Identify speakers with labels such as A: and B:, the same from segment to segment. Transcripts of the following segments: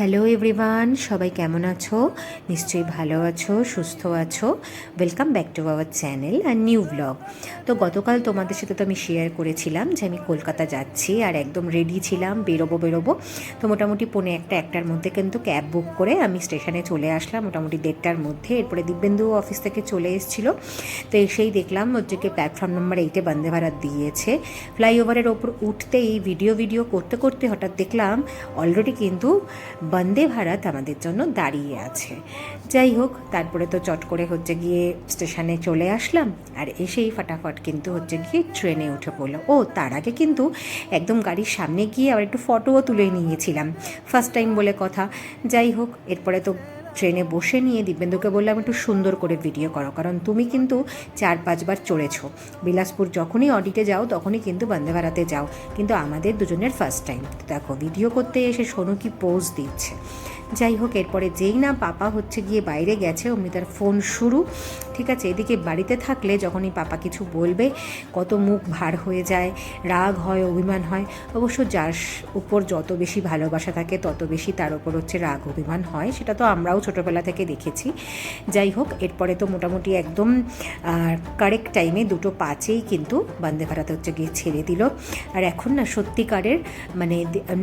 A: Hello everyone, সবাই কেমন আছো? নিশ্চয়ই ভালো আছো, সুস্থ আছো। Welcome back to our channel আর নিউ ব্লগ। তো গতকাল তোমাদের সাথে তো আমি শেয়ার করেছিলাম যে আমি কলকাতা যাচ্ছি আর একদম রেডি ছিলাম, বেরোবো। তো মোটামুটি 1:45-1টার মধ্যে কিন্তু ক্যাব বুক করে আমি স্টেশনে চলে আসলাম, মোটামুটি 1:30টার মধ্যে। এরপরে দিব্যেন্দু অফিস থেকে চলে এসেছিলো। তো এসেই দেখলাম হচ্ছে কি প্ল্যাটফর্ম নাম্বার 8-এ বন্দে ভারত দিয়েছে। ফ্লাইওভারের ওপর উঠতেই ভিডিও করতে করতে হঠাৎ দেখলাম অলরেডি কিন্তু বন্দে ভারত আমাদের জন্য দাঁড়িয়ে আছে। যাই হোক, তারপরে তো চট করে হচ্ছে গিয়ে স্টেশনে চলে আসলাম আর এসেই ফাটাফাট কিন্তু হচ্ছে গিয়ে ট্রেনে উঠে পড়লো। ও তার আগে কিন্তু একদম গাড়ির সামনে গিয়ে আবার একটু ফটোও তুলে নিয়েছিলাম, ফার্স্ট টাইম বলে কথা। যাই হোক, এরপরে তো ট্রেনে বসে নিয়ে দিব্যেন্দুকে বললাম একটু সুন্দর করে ভিডিও করো, কারণ তুমি কিন্তু 4-5বার চড়েছো। বিলাসপুর যখনই অডিটে যাও তখনই কিন্তু বন্দে ভারতে যাও, কিন্তু আমাদের দুজনের ফার্স্ট টাইম। দেখো ভিডিও করতে এসে সোনু কি পোজ দিচ্ছে। যাই হোক, এরপরে যেই না পাপা হচ্ছে গিয়ে বাইরে গেছে অমনি তার ফোন শুরু। ঠিক আছে, এদিকে বাড়িতে থাকলে যখনই পাপা কিছু বলবে কত মুখ ভার হয়ে যায়, রাগ হয়, অভিমান হয়। অবশ্য যার উপর যত বেশি ভালোবাসা থাকে তত বেশি তার উপর হচ্ছে রাগ অভিমান হয়, সেটা তো আমরাও ছোটোবেলা থেকে দেখেছি। যাই হোক, এরপরে তো মোটামুটি একদম কারেক্ট টাইমে 2:05-এই কিন্তু বন্দে ভারত হচ্ছে গিয়ে ছেড়ে দিল। আর এখন না সত্যিকারের মানে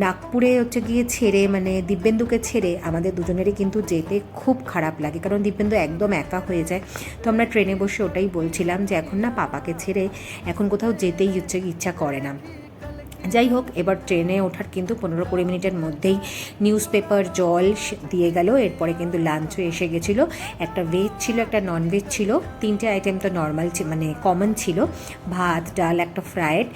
A: নাগপুরে হচ্ছে গিয়ে ছেড়ে, মানে দিব্যেন্দুকে ছেড়ে আমাদের দুজনেরই কিন্তু যেতে খুব খারাপ লাগে, কারণ দিব্যেন্দু একদম একা হয়ে যায়। তো আমরা ট্রেনে বসে ওটাই বলছিলাম যে এখন না পাপাকে ছেড়ে এখন কোথাও যেতেই হচ্ছে ইচ্ছা করে না। যাই হোক, এবার ট্রেনে ওঠার কিন্তু 15-20 মিনিটের মধ্যেই নিউজ পেপার, জল দিয়ে গেল। এরপরে কিন্তু লাঞ্চও এসে গেছিলো, একটা ভেজ ছিল, একটা নন ভেজ ছিল। 3টে আইটেম তো নর্মাল মানে কমন ছিল, ভাত, ডাল, একটা ফ্রায়েড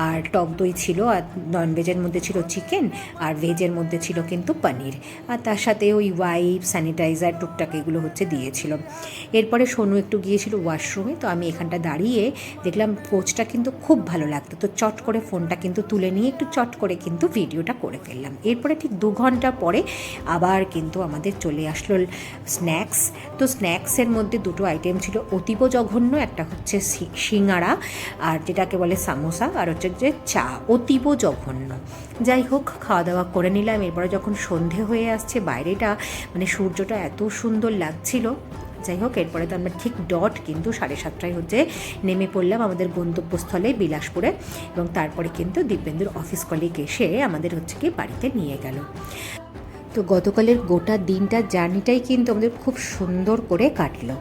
A: আর টক দই ছিল। আর নন ভেজের মধ্যে ছিল চিকেন আর ভেজের মধ্যে ছিল কিন্তু পনির। আর তার সাথে ওই ওয়াইপ, স্যানিটাইজার, টুকটাক এগুলো হচ্ছে দিয়েছিল। এরপরে সোনু একটু গিয়েছিল ওয়াশরুমে, তো আমি এখানটা দাঁড়িয়ে দেখলাম কোচটা কিন্তু খুব ভালো লাগতো, তো চট করে ফোনটা কিন্তু তুলে নিয়ে একটু চট করে কিন্তু ভিডিওটা করে ফেললাম। এরপরে ঠিক 2 ঘন্টা পরে আবার কিন্তু আমাদের চলে আসলো স্ন্যাক্স। তো স্ন্যাক্সের মধ্যে 2টো আইটেম ছিল অতীব জঘন্য, একটা হচ্ছে সিঙ্গারা আর যেটাকে বলে সামোসা, আর হচ্ছে যে চা, অতীব জঘন্য। যাই হোক, খাওয়া দাওয়া করে নিলাম। এরপরে যখন সন্ধে হয়ে আসছে, বাইরেটা মানে সূর্যটা এত সুন্দর লাগছিল। যাই হোক, এরপরে তো আমরা ঠিক ডট কিন্তু 7:30টায় হচ্ছে নেমে পড়লাম আমাদের গন্তব্যস্থলে বিলাসপুরে। এবং তারপরে কিন্তু দিব্যেন্দুর অফিস কলিগ এসে আমাদের হচ্ছে কি বাড়িতে নিয়ে গেল। তো গতকালের গোটা দিনটা জার্নিটাই কিন্তু আমাদের খুব সুন্দর করে কাটলো।